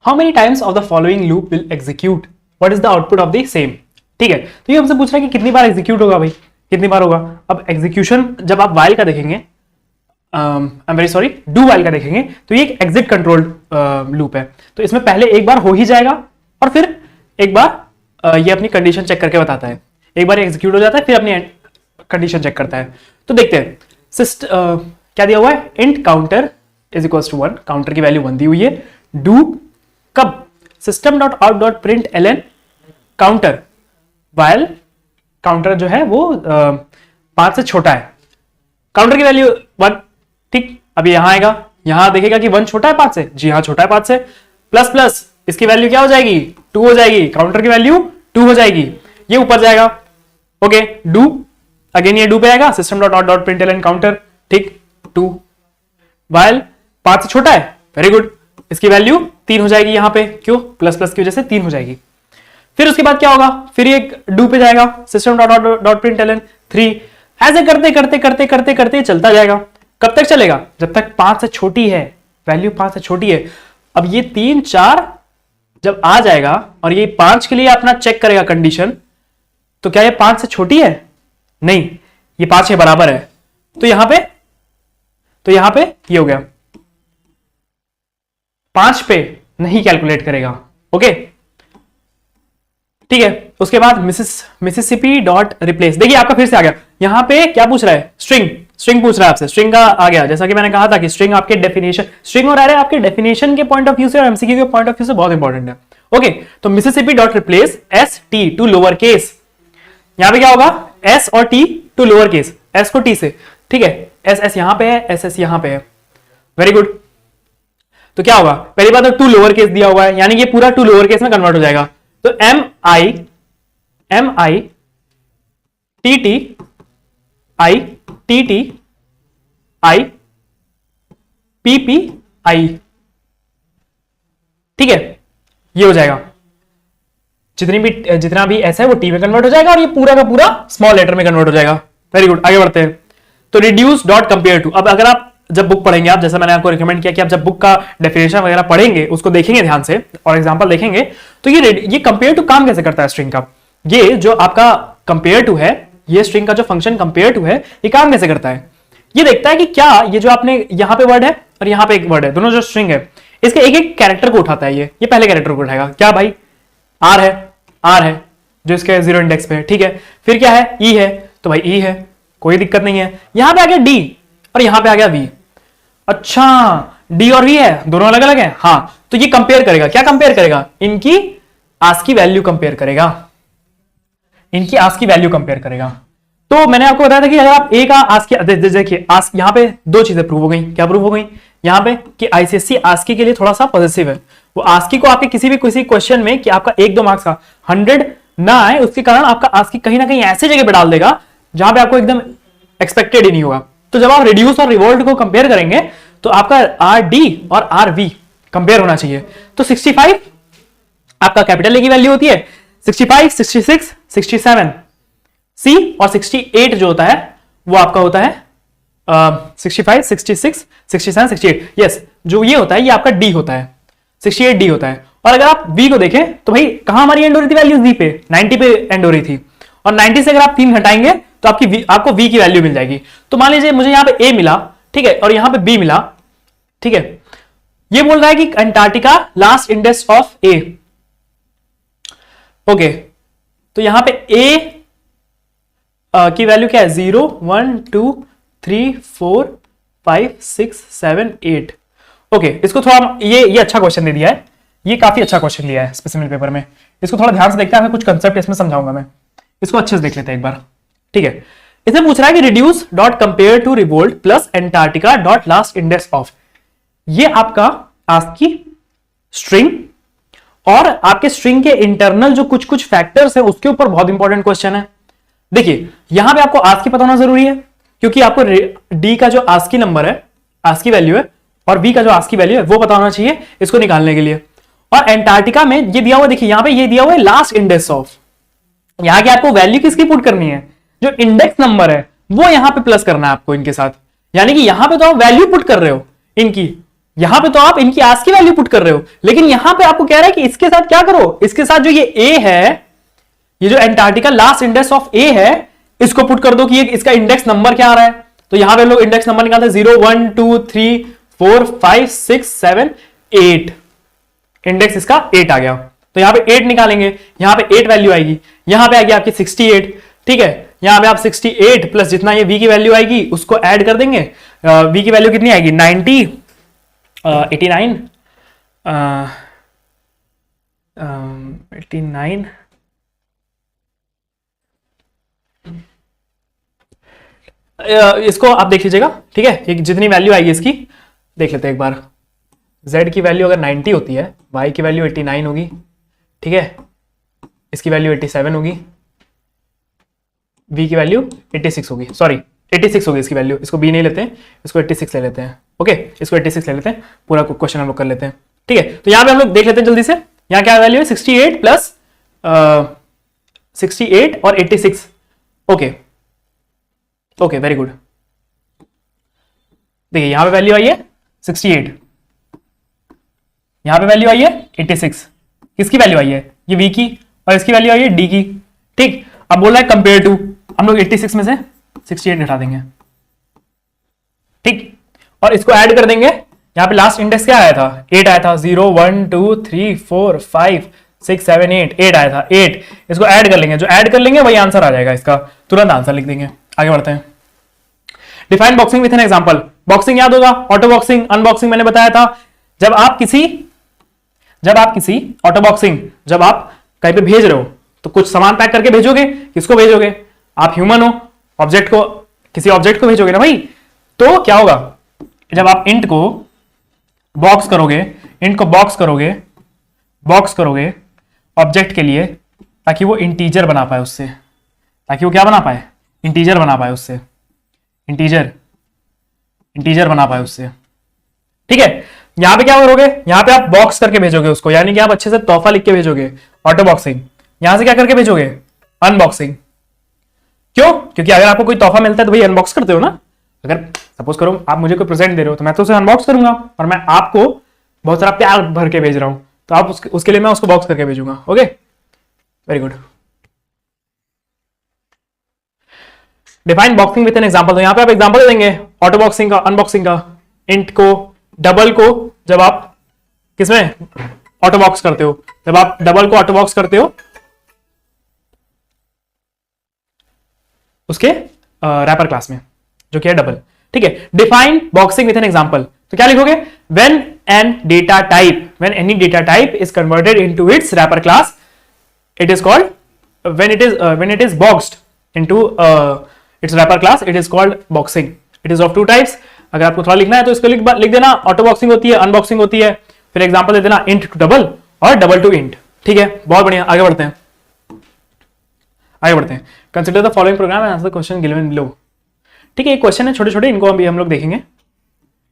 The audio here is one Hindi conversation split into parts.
How many times of the following loop will execute, what is the output of the same. ठीक है, तो ये हमसे पूछ रहा है कि कितनी बार एग्जीक्यूट होगा भाई, कितनी बार होगा। अब एग्जीक्यूशन जब आप वाइल का देखेंगे, I am very sorry, do while का देखेंगे, तो ये एक एग्जिट कंट्रोल्ड लूप है। तो इसमें पहले एक बार हो ही जाएगा और फिर एक बार ये अपनी कंडीशन चेक करके बताता है। एक बार एग्जीक्यूट हो जाता है फिर अपनी कंडीशन चेक करता है। तो देखते हैं क्या दिया हुआ है, int counter is equals to 1, counter की वैल्यू 1 दी हुई है। डू कब, system dot out dot println counter, while counter जो है वो 5 से छोटा है, काउंटर की वैल्यू 1। ठीक, अभी यहां आएगा, यहां देखेगा कि 1 छोटा है 5 से, जी हाँ छोटा है 5 से, प्लस प्लस इसकी वैल्यू क्या हो जाएगी, 2 हो जाएगी, काउंटर की वैल्यू 2 हो जाएगी, ये ऊपर जाएगा। ओके, डू अगेन ये डू पे आएगा, system dot out dot println counter, ठीक 2, वाइल 5 से छोटा है, वेरी गुड, इसकी वैल्यू 3 हो जाएगी यहां पे, क्यों, प्लस प्लस की वजह से 3 हो जाएगी। फिर उसके बाद क्या होगा, फिर एक डू पे जाएगा, system dot out dot println 3, ऐसे करते करते करते करते करते चलता जाएगा। कब तक चलेगा, जब तक 5 से छोटी है, वैल्यू 5 से छोटी है। अब ये 3 4 जब आ जाएगा और ये 5 के लिए अपना चेक करेगा कंडीशन, तो क्या ये 5 से छोटी है, नहीं, ये 5 के बराबर है। तो यहां पे ये हो गया, 5 पे नहीं कैलकुलेट करेगा। ओके, ठीक है। उसके बाद मिसिसिपी डॉट रिप्लेस, देखिए आपका फिर से आ गया, यहां पे क्या पूछ रहा है, स्ट्रिंग पूछ रहा है आपसे, स्ट्रिंग का आ गया। जैसा कि मैंने कहा था कि स्ट्रिंग आपके डेफिनेशन, स्ट्रिंग और एरे आपके डेफिनेशन के पॉइंट ऑफ व्यू से और एमसीक्यू के पॉइंट ऑफ व्यू से बहुत इंपॉर्टेंट है। ओके, तो Mississippi dot replace S T to lower case, यहां पे क्या होगा, एस और T to lower case, S को टी से, ठीक है, एस एस यहां पे है, एस एस यहां पे है, वेरी गुड। तो क्या होगा, पहली बात तो टू लोअर केस दिया हुआ है, यानी कि पूरा टू लोअर केस में कन्वर्ट हो जाएगा। तो M I T T I T T I P P I, ठीक है, ये हो जाएगा। जितना भी ऐसा है वो टी में कन्वर्ट हो जाएगा और ये पूरा का पूरा स्मॉल लेटर में कन्वर्ट हो जाएगा। वेरी गुड, आगे बढ़ते हैं। तो रिड्यूस डॉट कंपेयर टू, अब अगर आप जब बुक पढ़ेंगे, आप जैसा मैंने आपको रिकमेंड किया कि आप जब बुक का डेफिनेशन वगैरह पढ़ेंगे, उसको देखेंगे ध्यान से और एग्जांपल देखेंगे, तो ये कंपेयर टू काम कैसे करता है स्ट्रिंग का, ये जो आपका कंपेयर टू है, ये स्ट्रिंग का जो फंक्शन कंपेयर टू है, ये काम कैसे करता है, ये देखता है कि क्या ये जो आपने यहां पे वर्ड है और यहां पे एक वर्ड है, दोनों जो स्ट्रिंग है, इसके एक एक कैरेक्टर को उठाता है, ये पहले कैरेक्टर को उठाएगा, क्या भाई, आर है जो इसके 0 इंडेक्स पे है, ठीक है, फिर क्या है, ई है, तो भाई ई है, कोई दिक्कत नहीं है। यहां पे आ गया डी और यहां पे आ गया वी, अच्छा डी और वी है, दोनों अलग अलग है, हाँ, तो ये कंपेयर करेगा, क्या कंपेयर करेगा, इनकी आस्की वैल्यू कंपेयर करेगा, इनकी आस्की वैल्यू कंपेयर करेगा। तो मैंने आपको बताया था कि अगर आप ए का आस्की, देखिए यहां पे 2 चीजें प्रूव हो गई, क्या प्रूव हो गई यहां पे, कि आईसीएससी आस्की के लिए थोड़ा सा पॉजिटिव है, वो आस्की को आपके किसी क्वेश्चन में कि आपका 1-2 मार्क्स का 100 ना आए, उसके कारण आपका आस्की कहीं ना कहीं ऐसे जगह पे डाल देगा जहां पे आपको एकदम एक्सपेक्टेड ही नहीं होगा। तो जब आप रिड्यूस और रिवोल्ट को कंपेयर करेंगे तो आपका आर डी और आर वी कंपेयर होना चाहिए। तो 65 आपका कैपिटल ए की वैल्यू होती है, 65, 66, 67 सी, और 68 जो होता है वो आपका होता है 65, 66, 67, 68, यस, जो ये होता है ये आपका डी होता है, 68 डी होता है। और अगर आप वी को देखें तो भाई कहां हमारी एंड हो रही थी वैल्यू, वी पे 90 पे एंड हो रही थी, और 90 से अगर आप 3 घटाएंगे तो आपको वी की वैल्यू मिल जाएगी। तो मान लीजिए मुझे यहां पे ए मिला, ठीक है, और यहां पे बी मिला, ठीक है, ये बोल रहा है कि Antarctica last index of A, okay, तो यहां पे ए की वैल्यू क्या है, 0 1 2 3 4 5 6 7 8, ओके, इसको थोड़ा ये अच्छा क्वेश्चन दे दिया है, ये काफी अच्छा क्वेश्चन दिया है स्पेसिफिक पेपर में, इसको थोड़ा ध्यान से देखते हैं, कुछ कंसेप्ट इसमें समझाऊंगा मैं, इसको अच्छे से देख लेते हैं एक बार, ठीक है। इसमें पूछ रहा है कि reduce dot compare to revolt plus Antarctica dot last index of, ये आपका आस्की स्ट्रिंग और आपके स्ट्रिंग के इंटरनल जो कुछ फैक्टर्स है उसके ऊपर बहुत इंपॉर्टेंट क्वेश्चन है। देखिए यहां पे आपको आस्की पता होना जरूरी है, क्योंकि आपको डी का जो आस्की नंबर है, आस्की वैल्यू है, और वी का जो आस्की वैल्यू है वो पता होना चाहिए इसको निकालने के लिए। और एंटार्कटिका में ये दिया हुआ, देखिए यहां पे ये दिया हुआ है लास्ट इंडेक्स ऑफ, यहां की आपको वैल्यू किसकी पुट करनी है, जो इंडेक्स नंबर है वो यहां पे प्लस करना है आपको इनके साथ, यानी कि यहां पे तो आप वैल्यू पुट कर रहे हो इनकी, यहां पे तो आप इनकी आज की वैल्यू पुट कर रहे हो, लेकिन यहां पे आपको कह रहा है कि इसके साथ क्या करो, इसके साथ जो ये ए है, ये जो एंटार्क्टिका लास्ट इंडेक्स ऑफ ए है, इसको पुट कर दो कि ये इसका इंडेक्स नंबर क्या आ रहा है। तो यहां पे लोग इंडेक्स नंबर निकालते हैं 0 1 2 3 4 5 6 7 8, इंडेक्स इसका 8 आ गया, तो यहां पे 8 निकालेंगे, यहां पे 8 वैल्यू आएगी, यहां पे आ गया आपकी 68, ठीक है। यहां पे आप 68 प्लस जितना ये v की वैल्यू आएगी उसको ऐड कर देंगे। v की वैल्यू कितनी आएगी 90 89 89 इसको आप देख लीजिएगा, ठीक है। जितनी वैल्यू आएगी इसकी देख लेते हैं एक बार। z की वैल्यू अगर 90 होती है, y की वैल्यू 89 होगी, ठीक है, इसकी वैल्यू 87 होगी, v की वैल्यू 86 होगी, सॉरी 86 होगी इसकी वैल्यू, इसको b नहीं लेते हैं, इसको 86 ले लेते हैं, ओके, इसको 86 ले लेते हैं, पूरा क्वेश्चन हम लोग कर लेते हैं, ठीक है। तो यहां पे हम लोग देख लेते हैं जल्दी से, यहां क्या वैल्यू है 68 प्लस 68 और 86, ओके ओके, वेरी गुड। देखिए यहां पे वैल्यू आई है 68, यहां पे वैल्यू आई है 86, किसकी वैल्यू आई है, ये v की, और इसकी वैल्यू आई है d की, ठीक। अब बोल रहा है कंपेयर टू, हम लोग 86 में से 68 हटा देंगे, ठीक, और इसको ऐड कर देंगे। यहां पे लास्ट इंडेक्स क्या आया था, 8 आया था, 0 1 2 3 4 5 6 7 8, 8 आया था, 8, इसको ऐड कर लेंगे, जो ऐड कर लेंगे वही आंसर आ जाएगा, इसका तुरंत आंसर लिख देंगे। आगे बढ़ते हैं। Define boxing with an example. Boxing याद होगा, ऑटो बॉक्सिंग, अनबॉक्सिंग मैंने बताया था। जब आप किसी ऑटो बॉक्सिंग, जब आप कहीं पे भेज रहे हो तो कुछ सामान पैक करके भेजोगे, किसको भेजोगे, आप ह्यूमन हो, ऑब्जेक्ट को, किसी ऑब्जेक्ट को भेजोगे ना भाई। तो क्या होगा, जब आप इंट को बॉक्स करोगे, बॉक्स करोगे ऑब्जेक्ट के लिए, ताकि वो इंटीजर बना पाए उससे, ताकि वो क्या बना पाए, इंटीजर बना पाए उससे, इंटीजर बना पाए उससे, ठीक है। यहां पे क्या करोगे, यहां पे आप बॉक्स करके भेजोगे उसको, यानी कि आप अच्छे से तोहफा लिख के भेजोगे, ऑटो बॉक्सिंग। यहां से क्या करके भेजोगे, अनबॉक्सिंग। क्यों, क्योंकि अगर आपको कोई तोहफा मिलता है तो भाई अनबॉक्स करते हो ना। अगर सपोज करो आप मुझे कोई प्रेजेंट दे रहे हो तो मैं तो उसे अनबॉक्स करूंगा, और मैं आपको बहुत सारा प्यार भर के भेज रहा हूं, तो आप उसके लिए मैं उसको बॉक्स करके भेजूंगा, okay, very good. Define boxing with an example. तो यहां पे आप एग्जांपल देंगे ऑटो बॉक्सिंग का, अनबॉक्सिंग का। इंट को, डबल को जब आप किसमें ऑटो बॉक्स करते हो, जब आप डबल को ऑटो बॉक्स करते हो उसके रैपर क्लास में, जो कि है डबल, ठीक है। Define boxing with an example. तो क्या लिखोगे, when any data type is converted into its wrapper class, it is called, when it is boxed into its wrapper class, it is called boxing. It is of two types. अगर आपको थोड़ा लिखना है तो इसको लिख देना, ऑटो बॉक्सिंग होती है, अनबॉक्सिंग होती है, फिर एग्जांपल दे देना इंट टू डबल और डबल टू इंट, ठीक है। बहुत बढ़िया, आगे बढ़ते हैं। Consider the following programme and answer the question given below. ठीक है, एक क्वेश्चन है छोटे छोटे, इनको अभी हम लोग देखेंगे।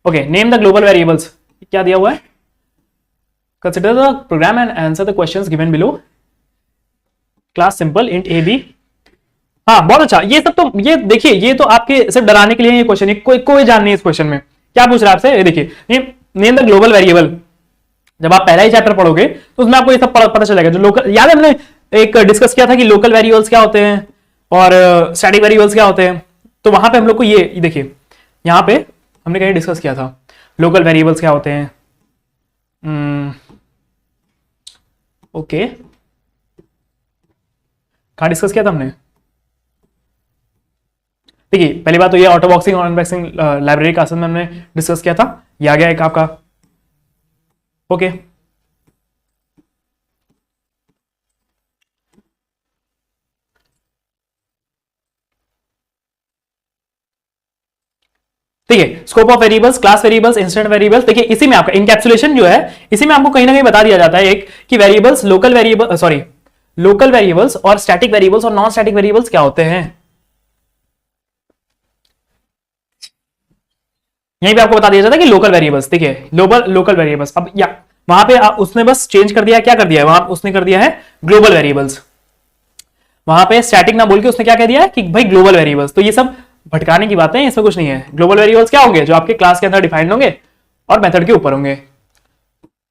Okay, name the global variables, क्या दिया हुआ है, consider the program and answer the questions given below. Class simple int A B, हाँ बहुत अच्छा। ये सब तो ये देखिए, ये तो आपके सिर्फ डराने के लिए ये क्वेश्चन है, कोई जान नहीं है इस क्वेश्चन में क्या पूछ रहा है आपसे। ये देखिए, नेम द ग्लोबल वेरिएबल, जब आप पहला ही चैप्टर पढ़ोगे तो उसमें आपको ये सब पता चलेगा। जो लोकल, याद है हमने एक डिस्कस किया था कि लोकल वेरिएबल्स क्या होते हैं और स्टैटिक वेरिएबल्स क्या होते हैं, तो वहां पे हम लोग को ये देखिए, यहां पे हमने कहीं डिस्कस किया था लोकल वेरिएबल्स क्या होते हैं। ओके, कहां डिस्कस किया था हमने, देखिए पहली बात तो ये ऑटो बॉक्सिंग और अनबॉक्सिंग लाइब्रेरी क्लासेस में हमने डिस्कस किया था, ये आ गया एक आपका। ओके, ठीक है। Scope of variables, class variables, instant variables. देखिए इसी में आपका इंकैप्सुलेशन जो है, इसी में आपको कहीं ना कहीं बता दिया जाता है एक कि वेरिएबल्स, लोकल वेरिएबल्स और स्टैटिक वेरिएबल्स और नॉन स्टैटिक वेरिएबल्स क्या होते हैं। यहीं पे आपको बता दिया जाता है कि लोकल वेरिएबल्स, देखिए लोकल वेरिएबल्स। अब या वहां पे उसने बस चेंज कर दिया, क्या कर दिया है वहां, उसने कर दिया है ग्लोबल वेरिएबल्स। वहां पे स्टैटिक ना बोल के उसने क्या कह दिया है कि भाई ग्लोबल वेरिएबल्स। तो ये सब भटकाने की बातें हैं, इसमें कुछ नहीं है। ग्लोबल वेरिएबल्स क्या होंगे, जो आपके क्लास के अंदर डिफाइंड होंगे और मेथड के ऊपर होंगे।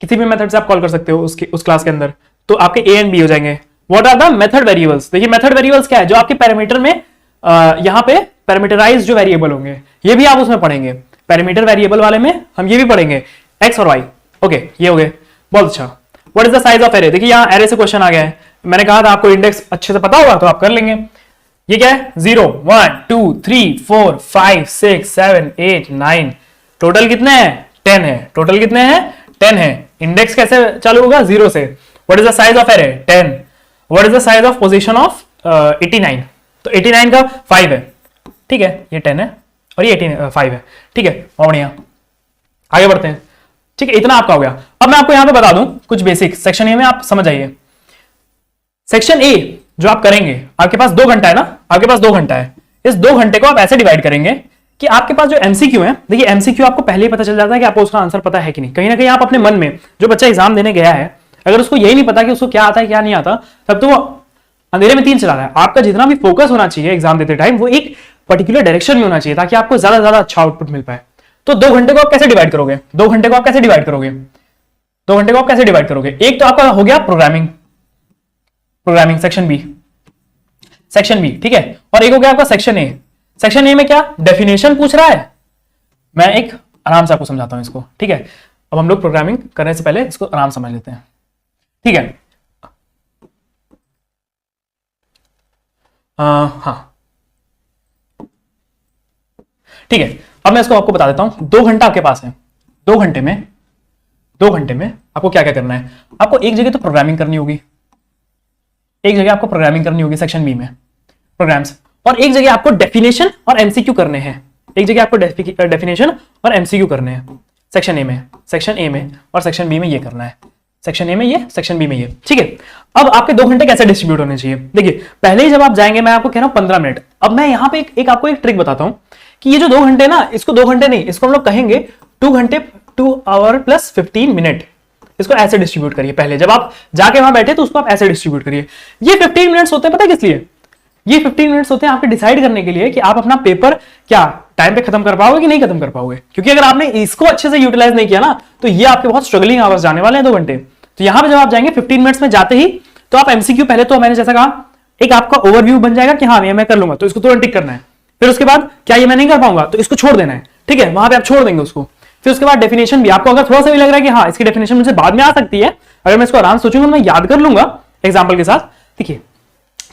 किसी भी मेथड से आप कॉल कर सकते हो उस क्लास के अंदर, तो आपके ए एंड बी हो जाएंगे। What are the method variables? देखिए मेथड वेरिएबल्स क्या है, जो आपके पैरामीटर में यहां पे पैरामीटराइज जो वेरिएबल होंगे, ये भी आप उसमें पढ़ेंगे। पैरामीटर वेरिएबल वाले में हम ये भी पढ़ेंगे, एक्स और वाई। ओके, ये हो गए, बहुत अच्छा। What is the size of array? देखिए यहां एरे से क्वेश्चन आ गया है, मैंने कहा था आपको इंडेक्स अच्छे से पता होगा तो आप कर लेंगे। ये क्या है? 0 1 2 3 4 5 6 7 8 9, टोटल कितने हैं? 10 है। टोटल कितने हैं? 10 है। इंडेक्स कैसे चालू होगा? 0 से। What is the size of array? 10। What is the size of position of 89? तो 89 का 5 है, ठीक है, ये 10 है और ये 5 है, ठीक है, और बढ़िया, आगे बढ़ते हैं। ठीक है, इतना आपका हो गया। अब मैं आपको यहां पे बता दूं कुछ बेसिक, सेक्शन ए में आप समझ आइए। सेक्शन ए जो आप करेंगे, आपके पास 2 घंटा है ना, आपके पास 2 घंटा है। इस 2 घंटे को आप ऐसे डिवाइड करेंगे कि आपके पास जो एमसीक्यू है, देखिए एमसीक्यू आपको पहले ही पता चल जाता है कि आपको उसका आंसर पता है कि नहीं। कहीं ना कहीं आप अपने मन में, जो बच्चा एग्जाम देने गया है, अगर उसको यही नहीं पता कि उसको क्या आता है क्या नहीं आता, तब तो वो अंधेरे में तीर चला रहा है। आपका जितना भी फोकस होना चाहिए एग्जाम देते टाइम, वो एक पर्टिकुलर डायरेक्शन में होना चाहिए, ताकि आपको ज्यादा से ज्यादा अच्छा आउटपुट मिल पाए। तो 2 घंटे को आप कैसे डिवाइड करोगे? 2 घंटे को आप कैसे डिवाइड करोगे? 2 घंटे को आप कैसे डिवाइड करोगे? एक तो आपका हो गया programming, programming section B, section B, ठीक है, और एक हो गया आपका सेक्शन ए। सेक्शन ए में क्या डेफिनेशन पूछ रहा है, मैं एक आराम से आपको समझाता हूं इसको, ठीक है। अब हम लोग प्रोग्रामिंग करने से पहले इसको आराम समझ लेते हैं, ठीक है। हाँ, ठीक है, अब मैं इसको आपको बता देता हूं। 2 घंटा आपके पास है, 2 घंटे में आपको क्या क्या करना है। आपको एक जगह तो प्रोग्रामिंग करनी होगी, एक जगह आपको प्रोग्रामिंग करनी होगी सेक्शन बी में, प्रोग्राम्स, और एक जगह आपको डेफिनेशन और एमसीक्यू करने हैं। एक जगह आपको डेफिनेशन और एमसीक्यू करने हैं सेक्शन ए में, सेक्शन ए में, और सेक्शन बी में ये करना है, सेक्शन ए में ये, सेक्शन बी में ये, ठीक है। अब आपके 2 घंटे कैसे डिस्ट्रीब्यूट होने चाहिए? देखिए पहले ही जब आप जाएंगे, मैं आपको कह रहा हूं 15 मिनट। अब मैं यहां पे एक आपको एक ट्रिक बताता हूं कि ये जो 2 घंटे ना, इसको 2 घंटे नहीं, इसको हम लोग कहेंगे 2 घंटे 2 आवर प्लस 15 मिनट। इसको ऐसे डिस्ट्रीब्यूट करिए। पहले जब आप जाके वहां बैठे तो उसको आप ऐसे डिस्ट्रीब्यूट करिए। ये 15 मिनट्स होते हैं, पता है किस लिए? ये 15 मिनट्स होते हैं आपके डिसाइड करने के लिए कि आप अपना पेपर क्या टाइम पे खत्म कर पाओगे कि नहीं खत्म कर पाओगे। क्योंकि अगर आपने इसको अच्छे से यूटिलाइज नहीं किया ना, तो ये आपके बहुत स्ट्रगलिंग आवर्स जाने वाले हैं 2 घंटे। तो यहां पे जब आप जाएंगे 15 मिनट्स में जाते ही, तो आप एमसीक्यू पहले, तो मैंने जैसा कहा, एक आपका ओवरव्यू बन जाएगा कि हाँ ये मैं कर लूंगा, तो इसको तुरंत टिक करना है। फिर उसके बाद क्या ये मैं नहीं कर पाऊंगा, तो इसको छोड़ देना है, ठीक है, वहां पे आप छोड़ देंगे उसको। फिर उसके बाद डेफिनेशन भी आपको अगर थोड़ा सा भी लग रहा है कि हाँ इसकी डेफिनेशन मुझे बाद में आ सकती है, अगर मैं इसको आराम से सोचूंगा, मैं याद कर लूंगा एग्जाम्पल के साथ। देखिए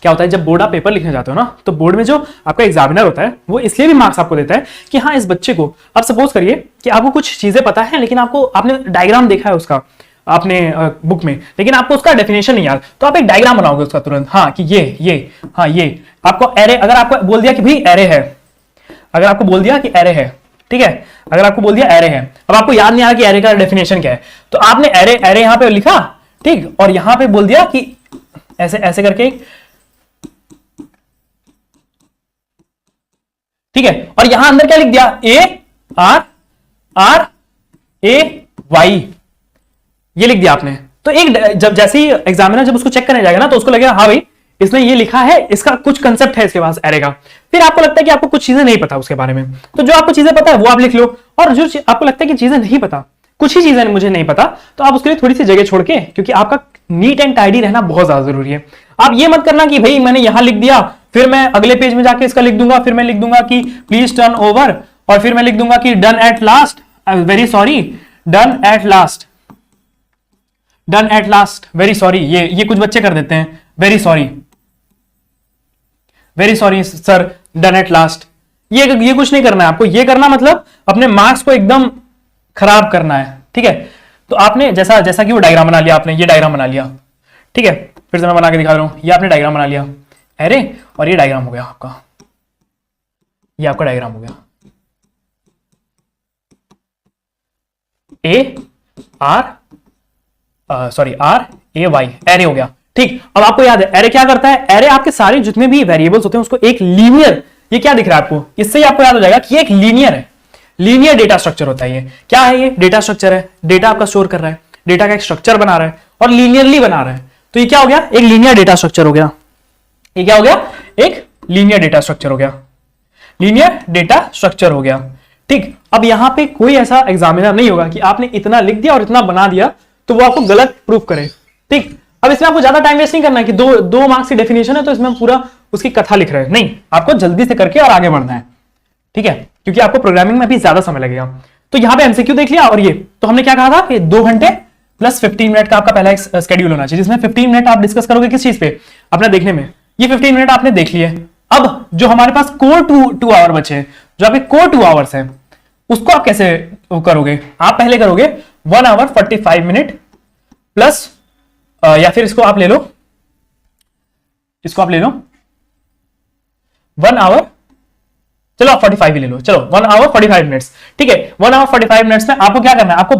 क्या होता है, जब बोर्ड आप पेपर लिखने जाते हो ना, तो बोर्ड में जो आपका एग्जामिनर होता है, वो इसलिए भी मार्क्स आपको देता है कि हाँ इस बच्चे को, अब सपोज करिए कि आपको कुछ चीजें पता है, लेकिन आपने डायग्राम देखा है उसका आपने बुक में, लेकिन आपको उसका डेफिनेशन नहीं याद, तो आप एक डायग्राम बनाओगे उसका तुरंत, हाँ कि ये हाँ ये आपको एरे, अगर आपको बोल दिया कि भाई एरे है, अगर आपको बोल दिया कि एरे है, ठीक है, अगर आपको बोल दिया एरे है, अब आपको याद नहीं आ रहा कि एरे का डेफिनेशन क्या है, तो आपने एरे यहां पे लिखा, ठीक, और यहां पे बोल दिया कि ऐसे ऐसे करके, ठीक है, और यहां अंदर क्या लिख दिया, ARRAY, ये लिख दिया आपने। तो एक जब जैसे ही एग्जामिनर जब उसको चेक करने जाएगा ना, तो उसको लगेगा हाँ भाई इसने ये लिखा है, इसका कुछ कंसेप्ट है इसके पास एरे का। फिर आपको लगता है कि आपको कुछ चीजें नहीं पता उसके बारे में, तो जो आपको चीजें पता है वो आप लिख लो, और जो आपको लगता है कि चीजें नहीं पता, कुछ ही चीजें मुझे नहीं पता, तो आप उसके लिए थोड़ी सी जगह छोड़ के, क्योंकि आपका नीट एंड टाइडी रहना बहुत ज्यादा जरूरी है। आप ये मत करना कि भाई मैंने यहां लिख दिया, फिर मैं अगले पेज में जाके इसका लिख दूंगा, फिर मैं लिख दूंगा कि प्लीज टर्न ओवर, और फिर मैं लिख दूंगा कि done at last, very sorry, done at last, done at last, very sorry. ये कुछ बच्चे कर देते हैं, very sorry sir, done at last. ये कुछ नहीं करना है आपको, ये करना मतलब अपने मार्क्स को एकदम खराब करना है, ठीक है। तो आपने जैसा कि वो डायग्राम बना लिया, आपने ये डायग्राम बना लिया, ठीक है, फिर से मैं बना के दिखा रहा हूं, ये आपने डायग्राम बना लिया एरे, और ये डायग्राम हो गया आपका, ये आपका डायग्राम हो गया, RAY, एरे हो गया, ठीक। अब आपको याद है एरे क्या करता है, एरे आपके सारे जितने भी वेरिएबल्स होते हैं उसको एक लीनियर, ये क्या दिख रहा है आपको, इससे ही आपको याद हो जाएगा कि ये एक लीनियर है, लीनियर डेटा स्ट्रक्चर होता है। ये क्या है, ये डेटा स्ट्रक्चर है, डेटा आपका स्टोर कर रहा है, डेटा का एक स्ट्रक्चर बना रहा है और लीनियरली बना रहा है, तो ये क्या हो गया, एक लीनियर डेटा स्ट्रक्चर हो गया। ये क्या हो गया, एक लीनियर डेटा स्ट्रक्चर हो गया, लीनियर डेटा स्ट्रक्चर हो गया, ठीक, अब यहां पे कोई ऐसा एग्जामिनर नहीं होगा कि आपने इतना लिख दिया और इतना बना दिया तो वो आपको गलत प्रूफ करे। ठीक, अब इसमें आपको ज्यादा टाइम वेस्ट नहीं करना है कि दो मार्क्स की डेफिनेशन है तो इसमें हम पूरा उसकी कथा लिख रहे हैं, नहीं, आपको जल्दी से करके और आगे बढ़ना है। ठीक है, क्योंकि आपको प्रोग्रामिंग में भी ज्यादा समय लगेगा। तो यहां पे एमसीक्यू देख लिया, और ये तो हमने क्या कहा था कि 2 घंटे प्लस 15 मिनट का आपका पहला एक स्केड्यूल होना चाहिए, जिसमें 15 मिनट आप डिस्कस करोगे किस चीज पे, अपना देखने में। ये 15 मिनट आपने देख लिए। अब जो हमारे पास कोर 2 आवर बचे हैं, जो आपके कोर 2 आवर्स है, उसको आप कैसे करोगे? आप पहले करोगे 1 आवर 45 मिनट प्लस या फिर इसको आप ले लो 1 आवर, चलो आप 45 ही ले लो, चलो 1 आवर 45 मिनट्स। ठीक है, 1 आवर 45 मिनट्स में आपको क्या करना है? आपको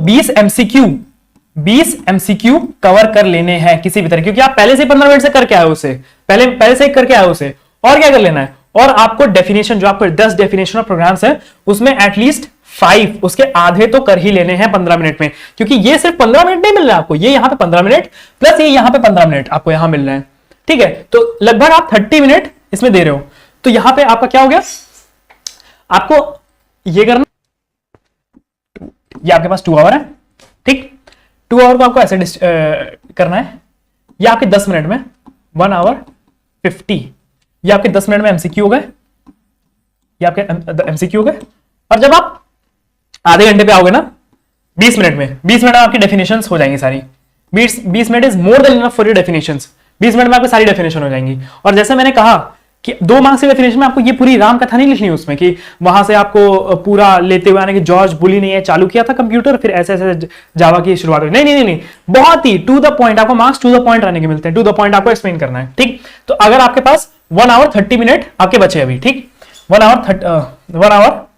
20 एमसीक्यू कवर कर लेने हैं किसी भी तरह, क्योंकि आप पहले से 15 मिनट से करके आए उसे, पहले से करके आए उसे, और क्या कर लेना है? और आपको डेफिनेशन, जो आपको 10 डेफिनेशन ऑफ प्रोग्राम्स है, उसमें एटलीस्ट 5 उसके आधे तो कर ही लेने हैं 15 मिनट में, क्योंकि ये सिर्फ 15 मिनट नहीं मिल रहा है आपको, ये यहां पे 15 मिनट प्लस ये यहां पे 15 मिनट आपको यहां मिल रहे हैं। ठीक है, तो लगभग आप 30 मिनट इसमें दे रहे हो। तो यहां पे आपका क्या हो गया? आपको ये करना, ये आपके पास 2 आवर है। ठीक, 2 आवर को आपको ऐसे करना है, ये आपके 10 मिनट में 1 आवर 50, ये आपके 10 मिनट में एमसीक्यू हो गए, ये आपके एमसीक्यू हो गए। और जब आप आधे घंटे पे आओगे ना, 20 मिनट में आपकी डेफिनेशंस हो जाएंगी सारी। 20 minute is more than enough for your definitions. 20 minute में आपकी सारी डेफिनेशन हो जाएंगी। और जैसे मैंने कहा कि 2 मार्क्स की डेफिनेशन में आपको ये पूरी राम कथा नहीं लिखनी है उसमें, कि वहां से आपको पूरा लेते हुए आने की जॉर्ज बुली ने चालू किया था कंप्यूटर, फिर ऐसे ऐसे जावा की शुरुआत हुई। नहीं, बहुत ही टू द पॉइंट, आपको मार्क्स टू द पॉइंट रहने के मिलते हैं, टू द पॉइंट आपको एक्सप्लेन करना है। ठीक, तो अगर आपके पास 1 आवर 30 मिनट आपके बचे अभी, ठीक, 1 आवर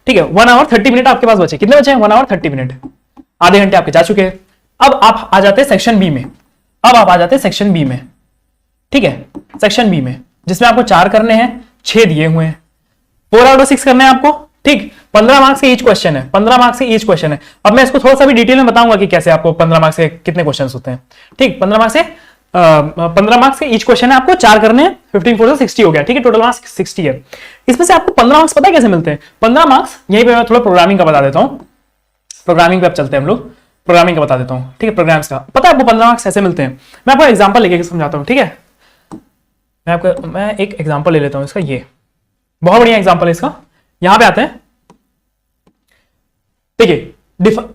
ठीक है, 1 आवर 30 मिनट आपके पास बचे। कितने बचे हैं? 1 आवर 30 मिनट, आधे घंटे आपके जा चुके हैं। अब आप आ जाते हैं सेक्शन बी में। ठीक है, सेक्शन बी में जिसमें आपको 4 करने हैं, 6 दिए हुए हैं, 4 आउट ऑफ 6 करने हैं आपको। ठीक, 15 मार्क्स के ईच क्वेश्चन है, 15 मार्क्स के ईच क्वेश्चन है। अब मैं इसको थोड़ा सा भी डिटेल में बताऊंगा कि कैसे आपको 15 मार्क्स के कितने क्वेश्चन होते हैं। ठीक, 15 मार्क्स के ईच क्वेश्चन है, आपको 4 करने हैं, 15 4 60 हो गया। ठीक है, टोटल मार्क्स 60 है। इसमें से आपको 15 मार्क्स पता है कैसे मिलते हैं? 15 मार्क्स यहीं पे मैं थोड़ा प्रोग्रामिंग का बता देता हूं। प्रोग्रामिंग पे अब चलते हैं हम लोग, प्रोग्रामिंग का बता देता हूं। ठीक है, प्रोग्राम्स का पता है आपको 15 मार्क्स ऐसे मिलते हैं। मैं आपको एग्जांपल लेके समझाता हूं। ठीक है, मैं एक एग्जांपल ले लेता हूं इसका, ये बहुत बढ़िया एग्जांपल है इसका। यहां पे आते हैं, देखिए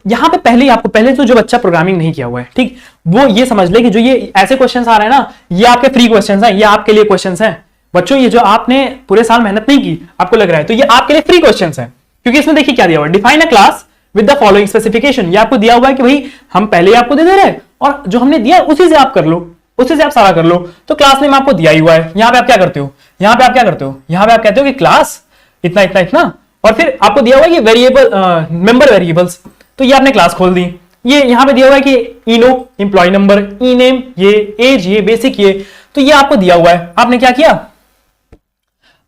यहां पे पहले तो जो बच्चा प्रोग्रामिंग नहीं किया हुआ है, ठीक, वो ये समझ ले कि जो ये ऐसे क्वेश्चंस आ रहे हैं ना, ये आपके फ्री क्वेश्चंस हैं, ये आपके लिए क्वेश्चंस हैं। बच्चों, ये जो आपने पूरे साल मेहनत नहीं की, आपको लग रहा है, तो ये आपके लिए फ्री क्वेश्चंस हैं। क्योंकि इसमें देखिए क्या दिया हुआ है, define a class with the following specification. ये आपको दिया हुआ है कि भाई हम पहले ही आपको दे दे रहे हैं, और जो हमने दिया उसी से आप कर लो, उसी से आप सारा कर लो। तो क्लास नेम आपको दिया ही हुआ है। यहां पे आप क्या करते हो, यहां पे आप कहते हो कि क्लास इतना इतना इतना, और फिर आपको दिया हुआ है कि वेरिएबल मेंबर वेरिएबल्स, तो ये आपने क्लास खोल दी। ये यहां पे दिया हुआ है कि इनो एम्प्लॉय नंबर, ई नेम ये, एज ये, बेसिक ये, तो ये आपको दिया हुआ है। आपने क्या किया,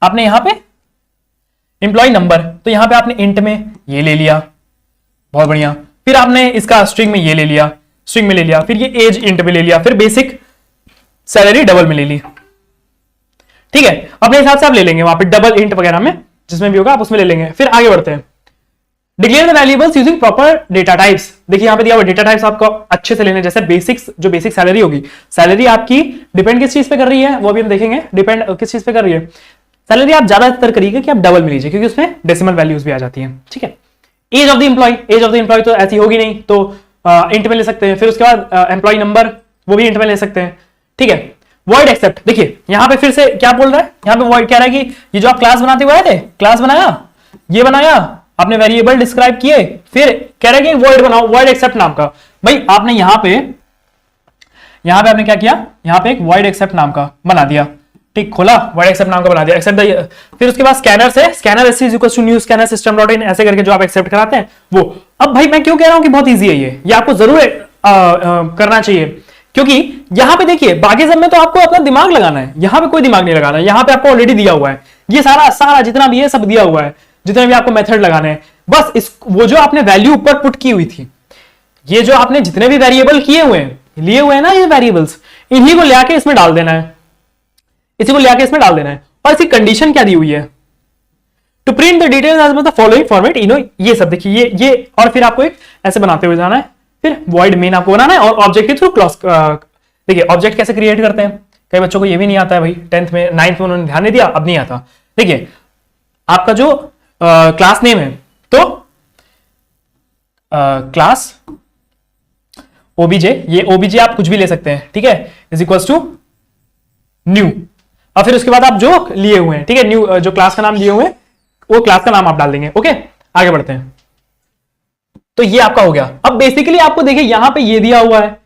आपने यहां पे एम्प्लॉय नंबर, तो यहां पे आपने इंट में ये ले लिया, बहुत बढ़िया। फिर आपने इसका स्ट्रिंग में ये ले लिया, स्ट्रिंग में ले लिया, फिर ये एज इंट में ले लिया, फिर बेसिक सैलरी डबल में ले ली। ठीक है, अपने हिसाब से आप ले लेंगे वहां पे डबल इंट वगैरह में, जिसमें भी होगा आप उसमें ले लेंगे। फिर आगे बढ़ते हैं, declare the valuables using proper data types. देखिए यहां पे दिया हुआ डेटा टाइप्स आपको अच्छे से लेने, जैसे जो बेसिक सैलरी होगी, सैलरी आपकी डिपेंड किस चीज पे कर रही है वो भी हम देखेंगे, डिपेंड किस चीज पे कर रही है। सैलरी आप ज्यादातर करिएगा कि आप डबल में लीजिए, क्योंकि उसमें डेसिमल वैल्यूज भी आ जाती हैं। ठीक है, एज ऑफ द एम्प्लॉय तो ऐसी होगी नहीं, तो इंट में ले सकते हैं। फिर उसके बाद एम्प्लॉय नंबर, वो भी इंट में ले सकते हैं। ठीक है, वॉइड एक्सेप्ट, देखिए यहां पे फिर से क्या बोल रहा है, यहां पे वॉइड कह रहा है कि ये जो आप क्लास बनाते हुए थे, क्लास बनाया, ये बनाया, आपने वेरिएबल डिस्क्राइब किए, फिर कह रहा है कि वॉइड बनाओ, वॉइड एक्सेप्ट नाम का। भाई आपने यहां पे आपने क्या किया, यहां पे एक वॉइड एक्सेप्ट नाम का बना दिया। ठीक, खोला, वॉइड एक्सेप्ट नाम का बना दिया, एक्सेप्ट। फिर उसके बाद स्कैनर से, scanner new scanner system dot इन, ऐसे करके जो आप एक्सेप्ट कराते हैं वो। अब भाई मैं क्यों कह रहा हूं कि बहुत ईजी है ये आपको जरूर करना चाहिए, क्योंकि यहां पे देखिए बाकी सब में तो आपको अपना दिमाग लगाना है, यहां पे कोई दिमाग नहीं लगाना है। यहां पे आपको ऑलरेडी दिया हुआ है, ये सारा जितना भी है सब दिया हुआ है, जितने भी आपको मेथड लगाने हैं। बस वो जो आपने वैल्यू ऊपर पुट की हुई थी, ये जो आपने जितने भी वेरिएबल लिए हुए हैं ना, ये वेरिएबल्स, इन्हीं को लेके इसमें डाल देना है, इसी को लेके इसमें डाल देना है। और इसकी कंडीशन क्या दी हुई है, to print the details as the following format, ये सब देखिए, ये और फिर आपको एक ऐसे बनाते हुए जाना है, फिर वॉइड मेन आपको बनाना है और ऑब्जेक्टिव थ्रू क्लास। देखिए ऑब्जेक्ट कैसे क्रिएट करते हैं, कई बच्चों को ये भी नहीं आता है भाई, 10th में 9th में उन्होंने ध्यान नहीं दिया, अब नहीं आता। देखिए आपका जो क्लास नेम है, तो क्लास ओबीजे, ये ओबीजे आप कुछ भी ले सकते हैं, ठीक है, इज इक्वल्स टू न्यू, और फिर उसके बाद आप जो लिए हुए हैं, ठीक है, न्यू जो क्लास का नाम लिए हुए हैं वो क्लास का नाम आप डाल देंगे। ओके आगे बढ़ते हैं। तो ये आपका हो गया। अब बेसिकली आपको देखिए यहां पे ये दिया हुआ है,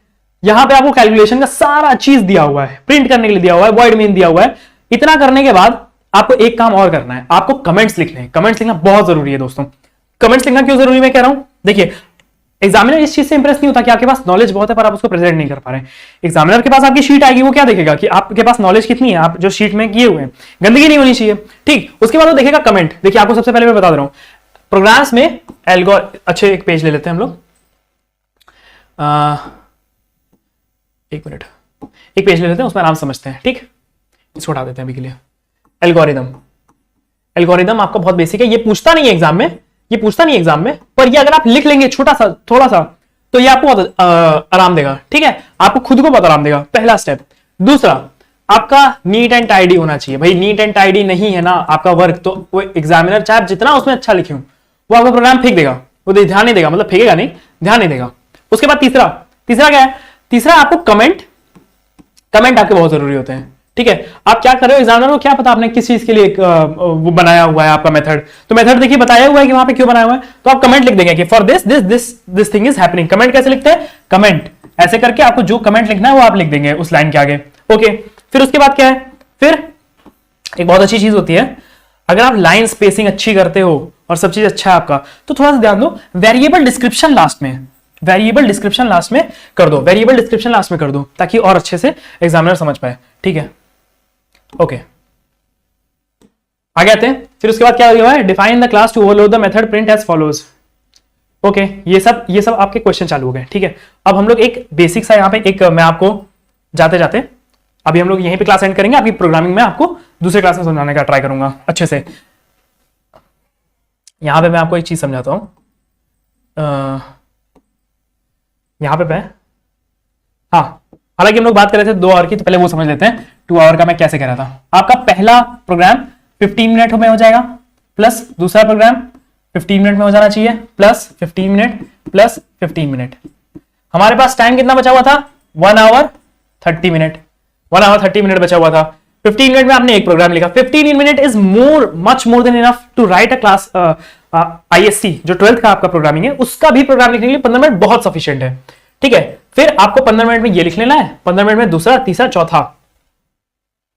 यहां पे आपको कैलकुलेशन का सारा चीज दिया हुआ है, प्रिंट करने के लिए दिया हुआ है, वॉइड मेन दिया हुआ है। इतना करने के बाद आपको एक काम और करना है, आपको कमेंट्स लिखने हैं। कमेंट्स लिखना बहुत जरूरी है दोस्तों। कमेंट्स लिखना क्यों जरूरी मैं कह रहा हूं, देखिए एग्जामिनर इस चीज से इंप्रेस नहीं होता कि आपके पास नॉलेज बहुत है पर आप उसको प्रेजेंट नहीं कर पा रहे हैं। एग्जामिनर के पास आपकी शीट आएगी, वो क्या देखेगा कि आपके पास नॉलेज कितनी है, आप जो शीट में किए हुए हैं, गंदगी नहीं होनी चाहिए, ठीक। उसके बाद वो देखेगा कमेंट। देखिए आपको सबसे पहले मैं बता दे रहा हूं, प्रोग्राम्स में अच्छे एक पेज ले लेते हैं हम लोग, एक मिनट, एक पेज ले लेते हैं, उसमें आराम समझते हैं, ठीक। इसको उठा देते हैं अभी के लिए। एल्गोरिदम आपका बहुत बेसिक है, ये पूछता नहीं है एग्जाम में, ये पूछता नहीं है एग्जाम में, पर ये अगर आप लिख लेंगे छोटा सा थोड़ा सा तो ये आपको बहुत आराम देगा, ठीक है, आपको खुद को बहुत आराम देगा, पहला स्टेप। दूसरा, आपका नीट एंड टाइडी होना चाहिए। भाई नीट एंड टाइडी नहीं है ना आपका वर्क, तो वो एग्जामिनर चाहे जितना उसमें अच्छा लिखे हो, वो आपका प्रोग्राम फेंक देगा, वो ध्यान नहीं देगा, मतलब फेंकेगा नहीं, ध्यान नहीं देगा। उसके बाद तीसरा क्या है, तीसरा आपको कमेंट आपके बहुत जरूरी होते हैं, ठीक है। आप क्या कर रहे हो, एग्जामिनर को क्या पता आपने किस चीज के लिए वो बनाया हुआ है आपका मेथड, तो मेथड देखिए बताया हुआ है कि वहां पे क्यों बनाया हुआ है, तो आप कमेंट लिख देंगे कि for this thing is happening. Comment कैसे लिखते हैं, कमेंट ऐसे करके आपको जो कमेंट लिखना है वो आप लिख देंगे उस लाइन के आगे। ओके, फिर उसके बाद क्या है, फिर एक बहुत अच्छी चीज होती है, अगर आप लाइन स्पेसिंग अच्छी करते हो और सब चीज अच्छा है आपका, तो थोड़ा सा ध्यान दो, वेरिएबल डिस्क्रिप्शन लास्ट में कर दो, ताकि और अच्छे से एग्जामिनर समझ पाए, ठीक है। ओके, आगे आते हैं। फिर उसके बाद क्या हुआ है, define the class to overload the method print as follows. Okay, ये सब आपके क्वेश्चन चालू हो गए, ठीक है। अब हम लोग एक बेसिक सा यहाँ पे एक मैं आपको जाते अभी हम लोग यहीं पे क्लास एंड करेंगे, आपकी प्रोग्रामिंग में आपको दूसरे क्लास में समझाने का ट्राई करूंगा अच्छे से। यहां पे मैं आपको एक चीज समझाता हूं, यहां पे हाँ, हालांकि हम लोग बात कर रहे थे 2 आवर की, तो पहले वो समझ लेते हैं 2 आवर का मैं कैसे कह रहा था। आपका पहला प्रोग्राम 15 मिनट में हो जाएगा, प्लस दूसरा प्रोग्राम 15 मिनट में हो जाना चाहिए, प्लस 15 मिनट प्लस 15 मिनट। हमारे पास टाइम कितना बचा हुआ था, 1 आवर 30 मिनट, 1 आवर 30 मिनट बचा हुआ था। 15 मिनट में आपने एक प्रोग्राम लिखा। 15 minute is much more than enough to write a class ISC, जो 12th का आपका प्रोग्रामिंग है, उसका भी प्रोग्राम लिखने के लिए 15 मिनट बहुत सफिशिएंट है, ठीक है। फिर आपको 15 मिनट में ये लिख लेना है, 15 मिनट में दूसरा, तीसरा, चौथा,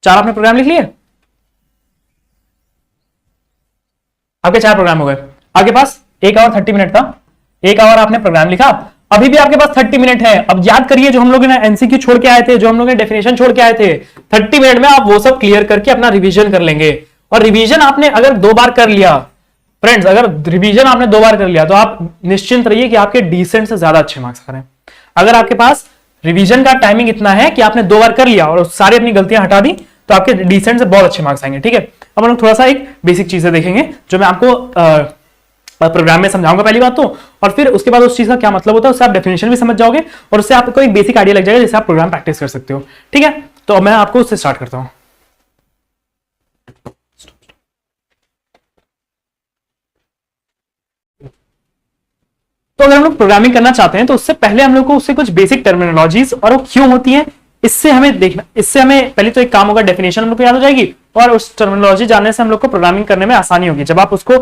4 आपने प्रोग्राम लिख लिए, आपके 4 प्रोग्राम हो गए। आपके पास 1 आवर 30 मिनट था, 1 आवर आपने प्रोग्राम लिखा, अभी भी आपके पास 30 मिनट है। अब याद करिए जो हम लोग ने एमसीक्यू छोड़ के आए थे, जो हम लोग ने डेफिनेशन छोड़ के आए थे, 30 मिनट में आप वो सब क्लियर करके अपना रिवीजन कर लेंगे। और रिवीजन आपने अगर 2 बार कर लिया फ्रेंड्स, अगर रिवीजन आपने 2 बार कर लिया तो आप निश्चिंत रहिए कि आपके डिसेंट से ज्यादा अच्छे मार्क्स आ रहे हैं। अगर आपके पास रिवीजन का टाइमिंग इतना है कि आपने 2 बार कर लिया और सारी अपनी गलतियां हटा दी, तो आपके डिसेंट से बहुत अच्छे मार्क्स आएंगे, ठीक है। अब हम लोग थोड़ा सा एक बेसिक चीजें देखेंगे जो मैं आपको प्रोग्राम में समझाऊंगा पहली बात तो, और फिर उसके बाद उस चीज का क्या मतलब होता है उससे आप डेफिनेशन भी समझ जाओगे और उससे आपको एक बेसिक आइडिया लग जाएगा जिससे आप प्रोग्राम प्रैक्टिस कर सकते हो, ठीक है। तो मैं आपको उससे स्टार्ट करता हूं। तो अगर हम लोग प्रोग्रामिंग करना चाहते हैं तो उससे पहले हम लोग को उससे कुछ बेसिक टर्मिनोलॉजीज और वो क्यों होती है इससे हमें देखना, इससे हमें पहले तो एक काम होगा, डेफिनेशन हम लोग को याद हो जाएगी और उस टर्मिनोलॉजी जानने से हम लोग को प्रोग्रामिंग करने में आसानी होगी। जब आप उसको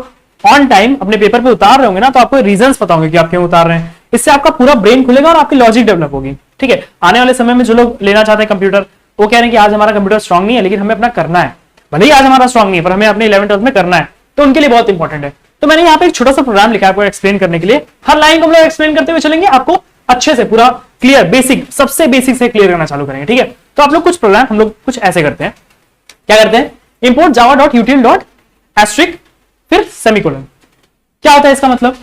ऑन टाइम अपने पेपर पे उतार रहे होंगे ना, तो आपको रीजंस पता होंगे कि आप क्यों उतार रहे हैं। इससे आपका पूरा ब्रेन खुलेगा और आपकी लॉजिक डेवलप होगी, ठीक है। आने वाले समय में जो लोग लेना चाहते हैं कंप्यूटर, वो कह रहे हैं कि आज हमारा कंप्यूटर स्ट्रांग नहीं है लेकिन हमें अपना करना है, भले ही आज हमारा स्ट्रांग नहीं है पर हमें अपने 11th-12th में करना है, तो उनके लिए बहुत इंपॉर्टेंट है। तो मैंने यहाँ पे एक छोटा सा प्रोग्राम लिखा है आपको एक्सप्लेन करने के लिए। हर लाइन को हम लोग एक्सप्लेन करते हुए चलेंगे, आपको अच्छे से पूरा क्लियर बेसिक, सबसे बेसिक से क्लियर करना चालू करेंगे, ठीक है। तो आप लोग कुछ प्रोग्राम हम लोग कुछ ऐसे करते हैं, क्या करते हैं, इंपोर्ट java.util.asterisk फिर सेमीकोलन। क्या होता है इसका मतलब,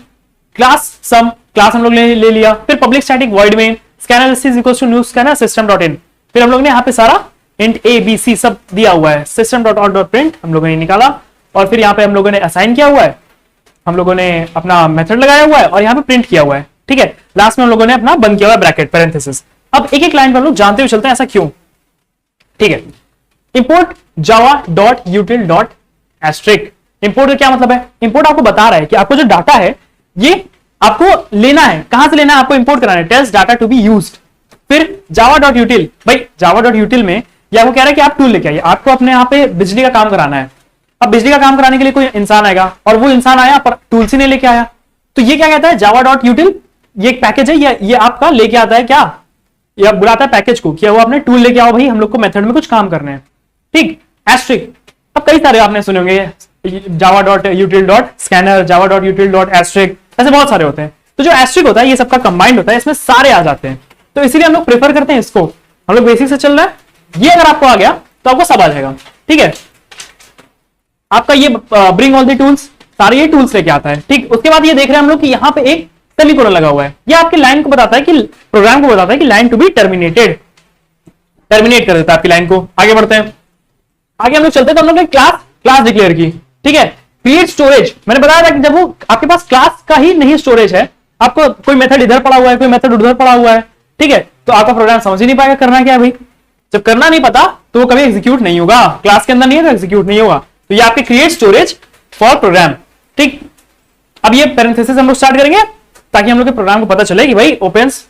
क्लास सम, क्लास हम लोग ले लिया, फिर public static void main scanner equals to new scanner system, फिर हम लोग ने यहाँ पे सारा इंट a b c सब दिया हुआ है, system.out.print हम लोगों ने निकाला, और फिर यहाँ पे हम लोगों ने असाइन किया हुआ है, हम लोगों ने अपना मेथड लगाया हुआ है और यहाँ पे प्रिंट किया हुआ है, ठीक है। लास्ट में हम लोगों ने अपना बंद किया हुआ है ब्रैकेट पैरेंथेसिस। अब एक एक लाइन पर हम लोग जानते हुए चलते हैं ऐसा क्यों, ठीक है। Import Java dot util dot asterisk. Import का क्या मतलब है? इंपोर्ट आपको बता रहा है कि आपको जो डाटा है ये आपको लेना है, कहां से लेना है, आपको इंपोर्ट कराना है, tells data to be used. फिर जावा डॉट यूटिल, भाई जावा डॉट यूटिल में ये आपको कह रहा है कि आप टूल लेके आइए, आपको अपने यहाँ पे बिजली का काम कराना है। अब बिजली का काम कराने के लिए कोई इंसान आएगा और वो इंसान आया पर टूल्स ही नहीं लेके आया, तो ये क्या कहता है, जावा डॉट यूटिल ये एक पैकेज है, ये आपका लेके आता है क्या, ये बुलाता है पैकेज को, क्या वो आपने टूल लेके आओ भाई, हम लोग को मेथड में कुछ काम करने हैं, ठीक। एस्ट्रिक, अब कई सारे आपने सुने होंगे, Java dot util dot scanner, Java dot util dot asterisk, ऐसे बहुत सारे होते हैं। तो जो एस्ट्रिक होता है ये सबका कंबाइंड होता है, इसमें सारे आ जाते हैं, तो इसीलिए हम लोग प्रेफर करते हैं इसको। हम लोग बेसिक से चल रहा है, ये अगर आपको आ गया तो आपको सब आ जाएगा, ठीक है। आपका ये ब्रिंग ऑल द टूल्स, सारे ये टूल्स लेके आता है, ठीक। उसके बाद ये देख रहे हैं हम लोग कि यहाँ पे एक सेमीकोलन लगा हुआ है, ये आपकी लाइन को बताता है कि प्रोग्राम को बताता है कि line to be terminated, terminate कर देता है आपकी लाइन को। आगे बढ़ते हैं, आगे हम लोग चलते हैं। तो हम लोग ने क्लास डिक्लेयर की, ठीक है। क्रिएट स्टोरेज, मैंने बताया था कि जब वो आपके पास क्लास का ही नहीं स्टोरेज है, आपको कोई मेथड इधर पड़ा हुआ है, कोई मेथड उधर पड़ा हुआ है, ठीक है, तो आपका प्रोग्राम समझ ही नहीं पाएगा करना क्या है भाई। जब करना नहीं पता तो वो कभी एग्जीक्यूट नहीं होगा, क्लास के अंदर नहीं है तो एग्जीक्यूट नहीं होगा। तो ये आपके क्रिएट स्टोरेज फॉर प्रोग्राम, ठीक। अब ये पैरेंथेसिस हम लोग स्टार्ट करेंगे ताकि हम लोग के प्रोग्राम को पता चले कि भाई ओपन्स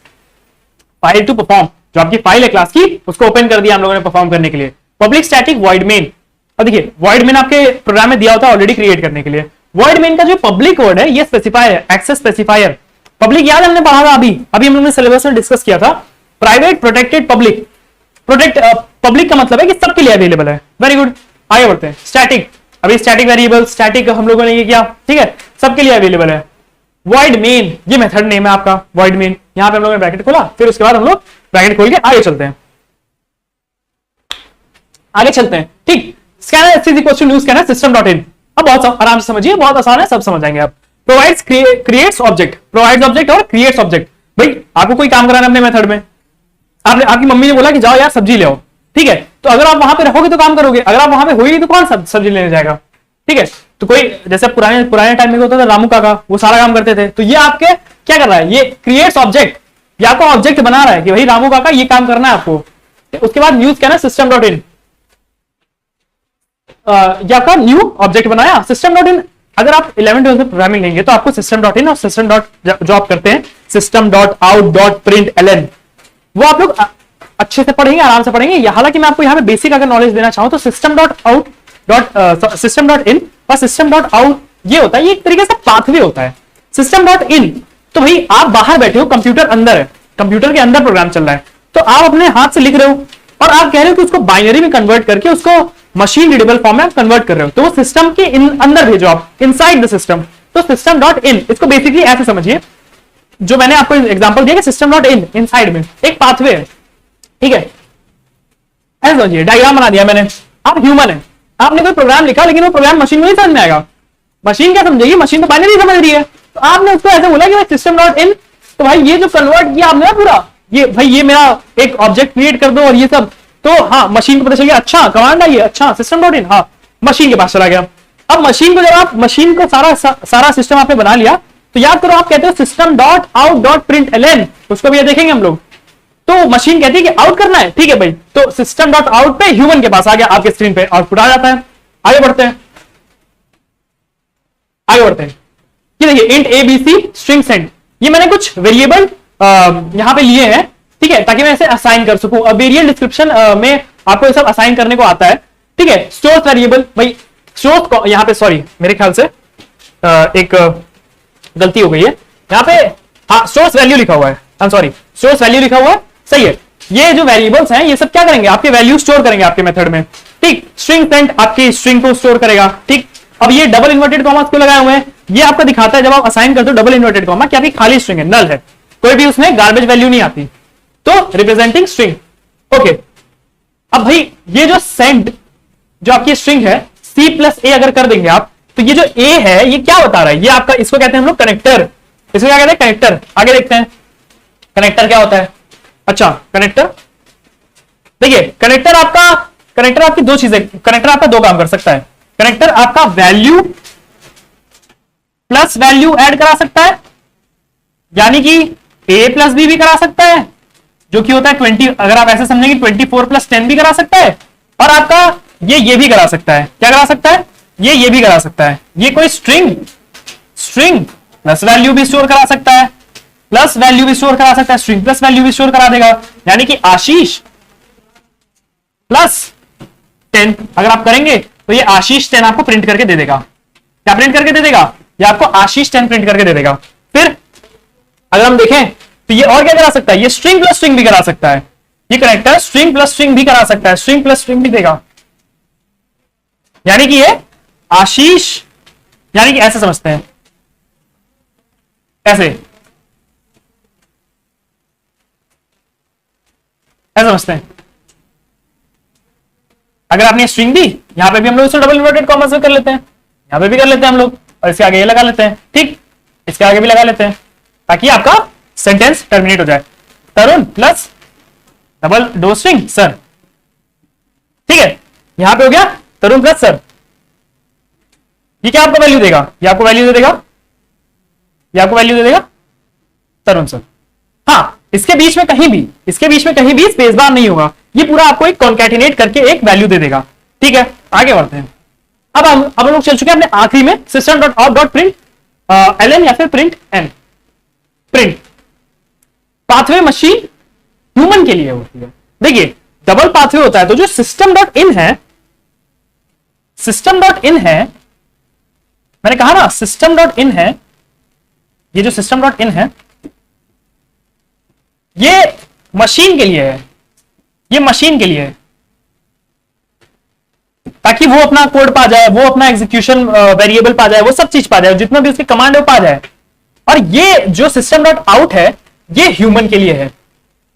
फाइल टू परफॉर्म, जो आपकी फाइल है क्लास की उसको ओपन कर दिया हम लोगों ने परफॉर्म करने के लिए। पब्लिक स्टैटिक वॉइड मेन, अब देखिए वॉइड मेन आपके प्रोग्राम में दिया होता है ऑलरेडी क्रिएट करने के लिए। वॉइड मेन का जो पब्लिक वर्ड है ये स्पेसिफायर है, एक्सेस स्पेसिफायर। पब्लिक याद हमने पढ़ा था अभी हम लोगों ने सिलेबस में डिस्कस किया था, private protected public. Protect public का मतलब है कि सबके लिए अवेलेबल है। वेरी गुड, आगे बढ़ते हैं। स्टैटिक, अभी स्टैटिक वेरिएबल, स्टैटिक हम लोगों ने ये किया, ठीक है, सबके लिए अवेलेबल है। वॉइड मेन, ये मेथड नेम है आपका वॉइड मेन, यहां पे हम लोगों ने ब्रैकेट खोला, फिर उसके बाद हम लोग ब्रैकेट खोल के आगे चलते हैं, आगे चलते हैं, ठीक। Scanner is equal to new scanner system dot in. अब बहुत आराम से समझिए, बहुत आसान है, सब समझ जाएंगे आप। Provides creates object, provides object और क्रिएट्स ऑब्जेक्ट। भाई आपको कोई काम कराना है अपने मेथड में, आपने आपकी मम्मी ने बोला कि जाओ यार सब्जी ले आओ, ठीक है, तो अगर आप वहां पे रहोगे तो काम करोगे, अगर आप वहां पे होगी तो कौन सब्जी लेने जाएगा, ठीक है। तो कोई जैसे पुराने टाइम में होता था रामू काका, वो सारा काम करते थे, तो ये आपके क्या कर रहा है, ये क्रिएट्स ऑब्जेक्ट, ये आपको ऑब्जेक्ट बना रहा है कि भाई रामू काका ये काम करना है आपको। उसके बाद न्यू स्कैनर सिस्टम डॉट इन, ये आपका न्यू ऑब्जेक्ट बनाया सिस्टम डॉट इन। अगर आप 11th 12th में प्रोग्रामिंग लेंगे तो आपको सिस्टम डॉट इन और सिस्टम डॉट जो आप करते हैं system dot out dot println, वो आप लोग अच्छे से पढ़ेंगे, आराम से पढ़ेंगे। हालांकि मैं आपको यहाँ पे बेसिक अगर नॉलेज देना चाहूं तो system dot out dot system dot इन और सिस्टम डॉट आउट ये होता है, ये एक तरीके से पाथवे होता है। सिस्टम डॉट इन तो भाई आप बाहर बैठे हो, कंप्यूटर अंदर है, कंप्यूटर के अंदर प्रोग्राम चल रहा है, तो आप अपने हाथ से लिख रहे हो और आप कह रहे हो कि उसको बाइनरी में कन्वर्ट करके उसको मशीन रीडेबल फॉर्म में कन्वर्ट कर रहे हो, तो वो सिस्टम के अंदर भेजो आप, इनसाइड द सिस्टम। तो सिस्टम डॉट इन, इसको बेसिकली ऐसे समझिए, जो मैंने आपको एग्जांपल दिया कि सिस्टम डॉट इन इनसाइड में एक पाथवे है, ठीक है, ऐसे समझिए। डायग्राम बना दिया मैंने, आप ह्यूमन है, आपने कोई प्रोग्राम लिखा लेकिन वो प्रोग्राम मशीन में नहीं समझ में आएगा, मशीन क्या समझेगी, मशीन तो बाइनरी समझ रही है, तो आपने उसको ऐसे बोला कि भाई सिस्टम डॉट इन, तो भाई ये जो कन्वर्ट किया आपने पूरा, ये भाई ये मेरा एक ऑब्जेक्ट क्रिएट कर दो और ये सब, तो हाँ मशीन को पता चल गया, अच्छा कमांड है ये, अच्छा सिस्टम डॉट इन, हाँ मशीन के पास चला गया। अब मशीन को जब आप मशीन को सारा सिस्टम आपने बना लिया, तो याद करो आप कहते हो system dot out dot println, उसको भी देखेंगे हम लोग। तो मशीन कहती है कि आउट करना है, ठीक है भाई, तो सिस्टम डॉट आउट पे ह्यूमन के पास आ गया, आपके स्क्रीन पे आउटपुट आ जाता है। आगे बढ़ते हैं, आगे बढ़ते हैं। ये देखिए int A B C string send, ये मैंने कुछ वेरिएबल यहां पे लिए हैं, ठीक है, ताकि मैं इसे असाइन कर सकूं। अब वेरिएबल डिस्क्रिप्शन में आपको ये सब असाइन करने को आता है, ठीक है। स्टोर्स वेरिएबल, भाई स्टोर्स यहां पे सॉरी मेरे ख्याल से एक गलती हो गई है यहां पे, हाँ स्टोर्स वैल्यू लिखा हुआ है, I am sorry, stores value लिखा हुआ है, सही है। ये जो वेरिएबल्स हैं ये सब क्या करेंगे, आपके वैल्यू स्टोर करेंगे आपके मेथड में, ठीक। स्ट्रिंग सेंड आपकी स्ट्रिंग को स्टोर करेगा, ठीक। अब ये डबल इन्वर्टेड कॉमास क्यों लगाए हुए हैं, ये आपको दिखाता है जब आप असाइन करते हो डबल इन्वर्टेड कॉमा कि आपकी खाली स्ट्रिंग है, नल है, कोई भी उसमें गार्बेज वैल्यू नहीं आती, तो रिप्रेजेंटिंग स्ट्रिंग, ओके। अब भाई ये जो सेंड जो आपकी स्ट्रिंग है सी प्लस ए अगर कर देंगे आप, तो ये जो ए है ये क्या बता रहा है, ये आपका, इसको कहते हैं हम लोग कनेक्टर, इसको क्या कहते हैं कनेक्टर। आगे देखते हैं कनेक्टर क्या होता है। अच्छा कनेक्टर, देखिए कनेक्टर आपकी दो चीजें, कनेक्टर आपका दो काम कर सकता है। करेक्टर आपका वैल्यू प्लस वैल्यू ऐड करा सकता है, यानी कि a प्लस बी भी करा सकता है, जो कि होता है 20, अगर आप ऐसे समझेंगे 24 प्लस 10 भी करा सकता है, और आपका ये भी करा सकता है। क्या करा सकता है? ये भी करा सकता है। ये कोई स्ट्रिंग प्लस वैल्यू भी स्टोर करा सकता है, प्लस वैल्यू भी स्टोर करा सकता है, स्ट्रिंग प्लस वैल्यू भी स्टोर करा देगा, यानी कि आशीष प्लस 10 अगर आप करेंगे तो ये आशीष 10 आपको प्रिंट करके दे देगा। क्या प्रिंट करके दे देगा? ये आपको आशीष 10 प्रिंट करके दे देगा। फिर अगर हम देखें तो ये और क्या करा सकता है? ये स्ट्रिंग प्लस स्ट्रिंग भी करा सकता है। ये करेक्टर स्ट्रिंग प्लस स्ट्रिंग भी करा सकता है, स्ट्रिंग प्लस स्ट्रिंग भी देगा, यानी कि ये आशीष, यानी कि ऐसे समझते हैं, ऐसे समझते हैं। अगर आपने स्ट्रिंग दी, यहां पे भी हम लोग इसको डबल इन्वर्टेड कॉमा से कर लेते हैं, यहां पे भी कर लेते हैं हम लोग, और इसके आगे ये लगा लेते हैं, ठीक, इसके आगे भी लगा लेते हैं, ताकि आपका सेंटेंस टर्मिनेट हो जाए। तरुण प्लस डबल दो स्ट्रिंग सर, ठीक है, यहां पे हो गया तरुण प्लस सर। ये क्या आपको वैल्यू देगा? ये आपको वैल्यू दे देगा, ये आपको वैल्यू दे देगा तरुण सर। हाँ, इसके बीच में कहीं भी स्पेस बार नहीं होगा, ये पूरा आपको एक कॉन्कैटिनेट करके एक वैल्यू दे देगा। ठीक है, आगे बढ़ते हैं। अब हम लोग चल चुके हैं अपने आखिरी में system dot out dot println या फिर प्रिंट एन। प्रिंट पाथवे मशीन ह्यूमन के लिए होती है। देखिए डबल पाथवे होता है, तो जो सिस्टम डॉट इन है, मैंने कहा ना सिस्टम डॉट इन है, ये जो सिस्टम डॉट इन है ये मशीन के लिए है, ये मशीन के लिए है, ताकि वो अपना कोड पा जाए, वो अपना एग्जीक्यूशन वेरिएबल पा जाए, वो सब चीज पा जाए, जितना भी उसके कमांड है वो पा जाए। और ये जो सिस्टम डॉट आउट है ये ह्यूमन के लिए है,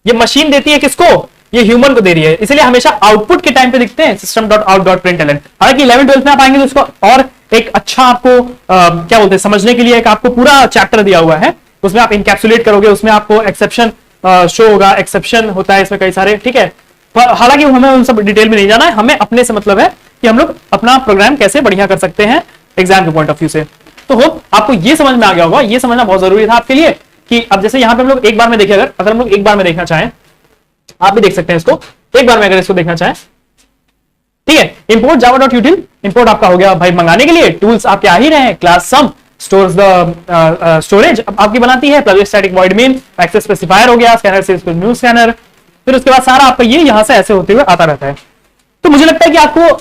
ये मशीन देती है किसको? ये ह्यूमन को दे रही है, इसलिए हमेशा आउटपुट के टाइम पे दिखते हैं system dot out dot println. हालांकि 11-12 में आप आएंगे तो इसको और एक अच्छा आपको क्या बोलते हैं समझने के लिए एक आपको पूरा चैप्टर दिया हुआ है, उसमें आप इनकैप्सुलेट करोगे, उसमें आपको एक्सेप्शन शो होगा, एक्सेप्शन होता है इसमें कई सारे, ठीक है। हालांकि हमें उन सब डिटेल में नहीं जाना है, हमें अपने से मतलब है कि हम लोग अपना प्रोग्राम कैसे बढ़िया कर सकते हैं एग्जाम के पॉइंट ऑफ व्यू से। तो होप आपको ये समझ में आ गया होगा, ये समझना बहुत जरूरी था आपके लिए कि अब जैसे यहाँ पे हम लोग एक बार में देखें, अगर हम लोग एक बार में देखना चाहें, आप भी देख सकते हैं इसको एक बार में अगर इसको देखना चाहें, ठीक है। इंपोर्ट जावा डॉट यूटिल, इंपोर्ट आपका हो गया भाई मंगाने के लिए, टूल्स आपके आ ही रहे हैं, class some stores the storage आपकी बनाती है, public static void main, access specifier हो गया, स्कैनर से न्यू स्कैनर, फिर उसके बाद सारा आपका ये यहां से ऐसे होते हुए आता रहता है। तो मुझे लगता है कि आपको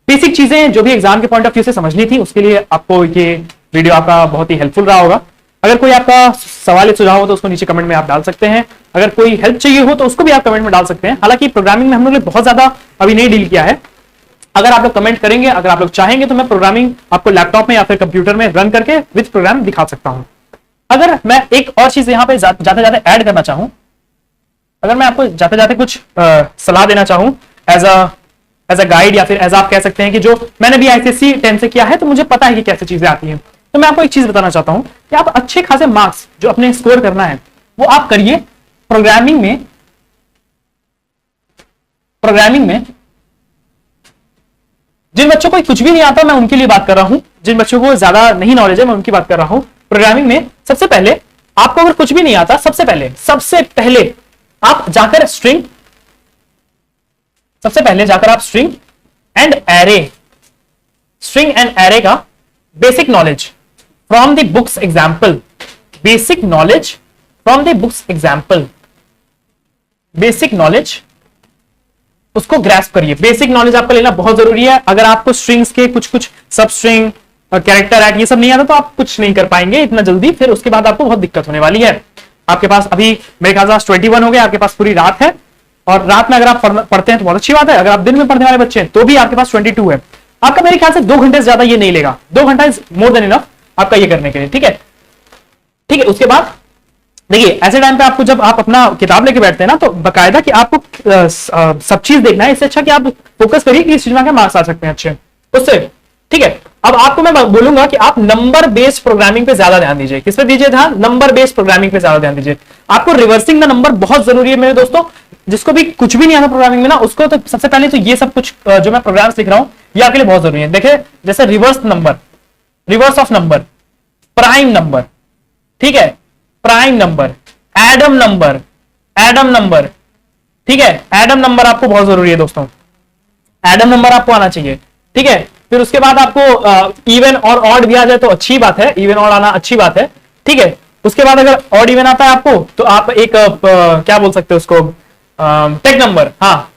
बेसिक चीजें जो भी एग्जाम के पॉइंट ऑफ व्यू से समझनी थी, उसके लिए आपको ये वीडियो आपका बहुत ही हेल्पफुल रहा होगा। अगर कोई आपका सवाल या सुझाव हो तो उसको नीचे कमेंट में आप डाल सकते हैं, अगर कोई हेल्प चाहिए हो तो उसको भी आप कमेंट में डाल सकते हैं। हालांकि प्रोग्रामिंग में हम लोग ने बहुत ज्यादा अभी नहीं डील किया है, अगर आप लोग कमेंट करेंगे, अगर आप लोग चाहेंगे तो मैं प्रोग्रामिंग आपको लैपटॉप में या फिर कंप्यूटर में रन करके विद प्रोग्राम दिखा सकता हूं। अगर मैं एक और चीज यहां पे जाते जाते ऐड करना चाहूं, अगर मैं आपको जाते जाते कुछ सलाह देना चाहूं एज अ गाइड, या फिर एज आप कह सकते हैं कि जो मैंने भी आईसीएसई 10 से किया है तो मुझे पता है कि कैसे चीजें आती हैं, तो मैं आपको एक चीज बताना चाहता हूं कि आप अच्छे खासे मार्क्स जो अपने स्कोर करना है वो आप करिए प्रोग्रामिंग में। जिन बच्चों को कुछ भी नहीं आता मैं उनके लिए बात कर रहा हूं, जिन बच्चों को ज्यादा नहीं नॉलेज है मैं उनकी बात कर रहा हूं। प्रोग्रामिंग में सबसे पहले आपको अगर कुछ भी नहीं आता, सबसे पहले आप जाकर स्ट्रिंग एंड एरे का basic knowledge from the books example, basic knowledge उसको ग्रैस्प करिए। बेसिक नॉलेज आपका लेना बहुत जरूरी है। अगर आपको स्ट्रिंग्स के कुछ सब स्ट्रिंग कैरेक्टर ऐड ये सब नहीं आता तो आप कुछ नहीं कर पाएंगे इतना जल्दी, फिर उसके बाद आपको बहुत दिक्कत होने वाली है। आपके पास अभी मेरे ख्याल से 21 हो गया, आपके पास पूरी रात है, और रात में अगर आप पढ़ते हैं तो बहुत अच्छी बात है। अगर आप दिन में पढ़ने वाले बच्चे हैं तो भी आपके पास 22 है। आपका मेरे ख्याल से 2 घंटे से ज्यादा ये नहीं लेगा, 2 घंटा इज मोर देन इनफ आपका ये करने के लिए, ठीक है। उसके बाद देखिए ऐसे टाइम पे आपको जब आप अपना किताब लेके बैठते हैं ना तो बकायदा कि आपको सब चीज देखना है, इससे अच्छा कि आप फोकस करिए कि इस चीज में क्या मार्क्स आ सकते हैं अच्छे उससे, ठीक है। अब आपको मैं बोलूंगा कि आप नंबर बेस्ड प्रोग्रामिंग पे ज्यादा ध्यान दीजिए। किस पे दीजिए ध्यान? नंबर बेस्ड प्रोग्रामिंग पे ज्यादा ध्यान दीजिए। आपको रिवर्सिंग द नंबर बहुत जरूरी है मेरे दोस्तों। जिसको भी कुछ भी नहीं आता प्रोग्रामिंग में ना, उसको तो सबसे पहले तो ये सब कुछ जो मैं प्रोग्राम्स लिख रहा हूं ये आपके लिए बहुत जरूरी है। देखिए जैसे reverse number, reverse of number, prime number, ठीक है, prime number, Adam number, Adam number, ठीक है, एडम नंबर आपको बहुत जरूरी है दोस्तों, एडम नंबर आपको आना चाहिए, ठीक है। फिर उसके बाद आपको इवन और ऑड भी आ जाए तो अच्छी बात है, इवन ऑड आना अच्छी बात है, ठीक है। उसके बाद अगर ऑड इवन आता है आपको तो आप एक क्या बोल सकते हो उसको, टेक नंबर, हाँ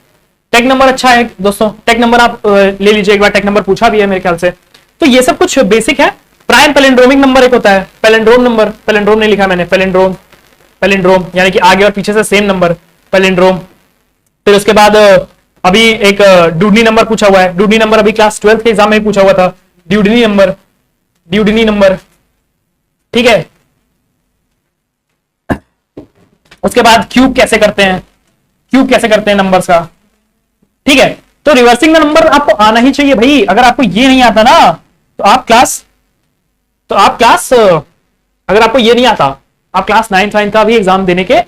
टेक नंबर अच्छा है दोस्तों, टेक नंबर आप ले लीजिए एक बार, टेक नंबर पूछा भी है मेरे ख्याल से। तो ये सब कुछ बेसिक है। प्राइम पैलिंड्रोमिक नंबर एक होता है, पैलिंड्रोम नंबर, पैलिंड्रोम नहीं लिखा मैंने, पैलिंड्रोम, पैलिंड्रोम यानी कि आगे और पीछे से सेम नंबर, पैलिंड्रोम। फिर उसके बाद अभी एक ड्यूडनी नंबर पूछा हुआ है, ड्यूडनी नंबर अभी क्लास 12 के एग्जाम में पूछा हुआ था, ड्यूडनी नंबर, ड्यूडनी नंबर, ठीक है। उसके बाद क्यूब कैसे करते हैं, क्यूब कैसे करते हैं नंबर्स का, ठीक है। तो रिवर्सिंग द नंबर आपको आना ही चाहिए भाई, अगर आपको ये नहीं आता ना तो आप क्लास अगर आपको ये नहीं आता, आप क्लास 9th 9th का भी एग्जाम देने के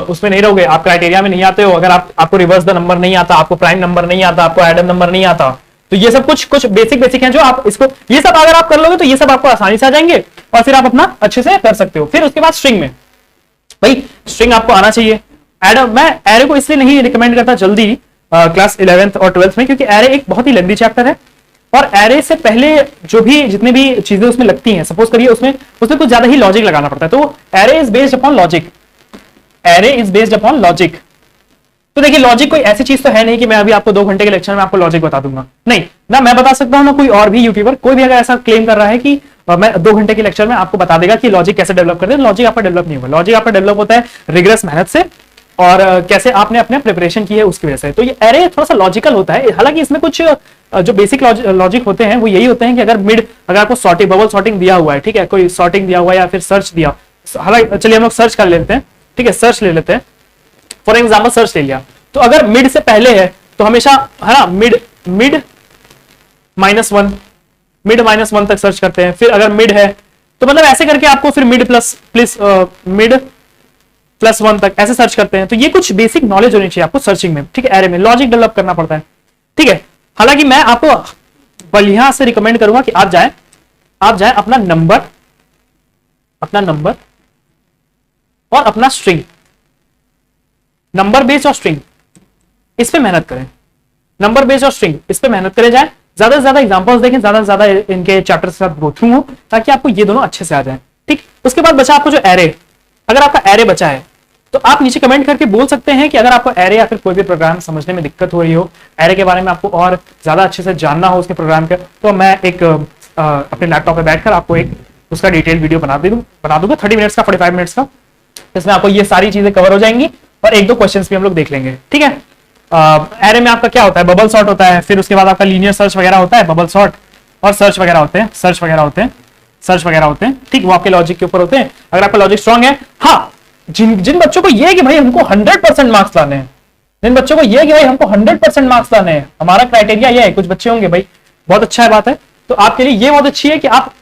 उसमें नहीं रहोगे, आप क्राइटेरिया में नहीं आते हो। अगर आपको रिवर्स द नंबर नहीं आता, आपको प्राइम नंबर नहीं आता, आपको एडम नंबर नहीं आता, तो ये सब कुछ बेसिक हैं जो आप इसको, ये सब अगर आप कर लोगे तो ये सब आपको आसानी से आ जाएंगे और फिर आप अपना अच्छे से कर सकते हो। फिर उसके बाद स्ट्रिंग में, भाई स्ट्रिंग आपको आना चाहिए। एडम, मैं एरे को इसलिए नहीं रिकमेंड करता जल्दी क्लास 11th और 12th में, क्योंकि एरे एक बहुत ही लेंथी चैप्टर है और एरे से पहले जो भी जितने भी चीजें उसमें लगती हैं, सपोज करिए उसमें कुछ ज्यादा ही लॉजिक लगाना पड़ता है, तो array is based upon logic, array is based upon logic. तो देखिए लॉजिक कोई ऐसी चीज तो है नहीं कि मैं अभी आपको 2 घंटे के लेक्चर में आपको लॉजिक बता दूंगा, नहीं ना मैं बता सकता हूं ना कोई और भी यूट्यूबर, कोई भी अगर ऐसा क्लेम कर रहा है कि मैं 2 घंटे के लेक्चर में आपको बता देगा कि लॉजिक कैसे डेवलप करते हैं, लॉजिक आपका डेवलप नहीं हुआ। लॉजिक आपका डेवलप होता है रिग्रेस मेहनत से और कैसे आपने अपने प्रिपरेशन की है उसकी वजह से। तो ये एरे थोड़ा सा लॉजिकल होता है, हालांकि इसमें कुछ जो बेसिक लॉजिक होते हैं वो यही होते हैं कि अगर आपको सॉर्टिंग, बबल सॉर्टिंग दिया हुआ है, ठीक है, कोई सॉर्टिंग दिया हुआ है या फिर सर्च दिया, हालांकि चलिए हम लोग सर्च कर लेते हैं, ठीक है, सर्च ले लेते हैं। फॉर एग्जाम्पल सर्च ले लिया, तो अगर मिड से पहले है तो हमेशा है ना मिड -1 तक सर्च करते हैं। फिर अगर मिड है तो मतलब ऐसे करके आपको फिर मिड प्लस 1 तक ऐसे सर्च करते हैं। तो ये कुछ बेसिक नॉलेज होनी चाहिए आपको सर्चिंग में, ठीक है, एरे में लॉजिक डेवलप करना पड़ता है, ठीक है। हालांकि मैं आपको बढ़िया से रिकमेंड करूंगा कि आप जाएं अपना नंबर और अपना स्ट्रिंग, नंबर बेस्ड और स्ट्रिंग, इस पे मेहनत करें, नंबर बेस्ड और स्ट्रिंग इस पे मेहनत करें जाए, ज्यादा से ज्यादा एग्जांपल्स देखें, ज्यादा से ज्यादा इनके चैप्टर के साथ गो थ्रू हो ताकि आपको ये दोनों अच्छे से आ जाए, ठीक। उसके बाद बचा आपको जो एरे, अगर आपका एरे बचा है तो आप नीचे कमेंट करके बोल सकते हैं कि अगर आपको एरे या फिर कोई भी प्रोग्राम समझने में दिक्कत हो रही हो, एरे के बारे में आपको और ज्यादा अच्छे से जानना हो उसके प्रोग्राम के, तो मैं एक अपने लैपटॉप पे बैठकर आपको एक उसका डिटेल वीडियो बना दूंगा 30 मिनट्स का, 45 मिनट्स का, इसमें आपको ये सारी चीजें कवर हो जाएंगी और 1-2 क्वेश्चंस भी हम लोग देख लेंगे, ठीक है। एरे में आपका क्या होता है, बबल सॉर्ट होता है, फिर उसके बाद आपका लीनियर सर्च वगैरह होता है, बबल सॉर्ट और सर्च वगैरह होते हैं, ठीक, वो आपके लॉजिक के ऊपर होते हैं। अगर आपका लॉजिक स्ट्रांग है, हाँ, जिन बच्चों को ये है कि भाई हमको 100% मार्क्स लाने हैं, जिन बच्चों को ये है कि भाई हमको 100% मार्क्स लाने हैं, हमारा क्राइटेरिया ये है, कुछ बच्चे होंगे भाई, बहुत अच्छा है बात है, तो आपके लिए ये बहुत अच्छी है कि आप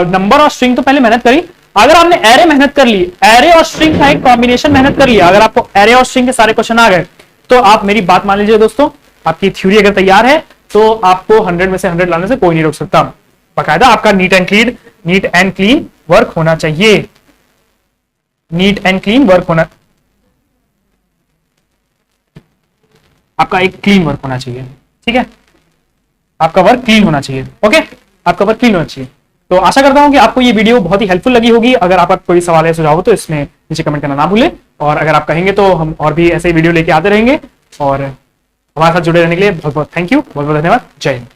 नंबर और स्ट्रिंग तो पहले मेहनत करी। अगर आपने एरे मेहनत कर ली, एरे और स्ट्रिंग का एक कॉम्बिनेशन मेहनत कर लिया, अगर आपको एरे और स्ट्रिंग के सारे क्वेश्चन आ गए तो आप मेरी बात मान लीजिए दोस्तों, आपकी थ्योरी अगर तैयार है तो आपको 100 में से 100 लाने से कोई नहीं रोक सकता। बाकायदा आपका नीट एंड क्लीन वर्क होना चाहिए, नीट एंड क्लीन वर्क होना, आपका एक क्लीन वर्क होना चाहिए, ठीक है, आपका वर्क क्लीन होना चाहिए, ओके, आपका वर्क क्लीन होना चाहिए। तो आशा करता हूं कि आपको ये वीडियो बहुत ही हेल्पफुल लगी होगी। अगर आपका कोई सवाल है, सुझाव हो तो इसमें नीचे कमेंट करना ना भूलें, और अगर आप कहेंगे तो हम और भी ऐसे वीडियो लेके आते रहेंगे। और हमारे साथ जुड़े रहने के लिए बहुत बहुत थैंक यू, बहुत बहुत धन्यवाद, जय हिंद।